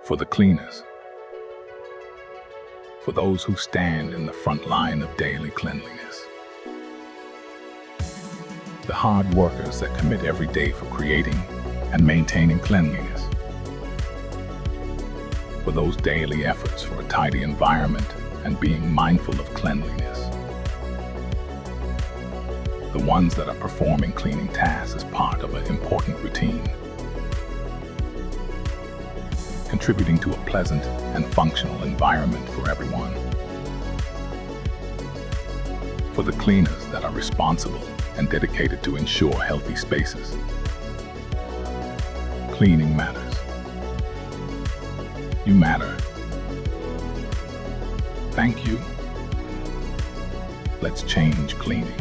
For the cleaners, for those who stand in the front line of daily cleanliness, the hard workers that commit every day for creating and maintaining cleanliness, for those daily efforts for a tidy environment and being mindful of cleanliness, the ones that are performing cleaning tasks as part of an important routine, contributing to a pleasant and functional environment for everyone, for the cleaners that are responsible and dedicated to ensure healthy spaces. Cleaning matters. You matter. Thank you. Let's change cleaning.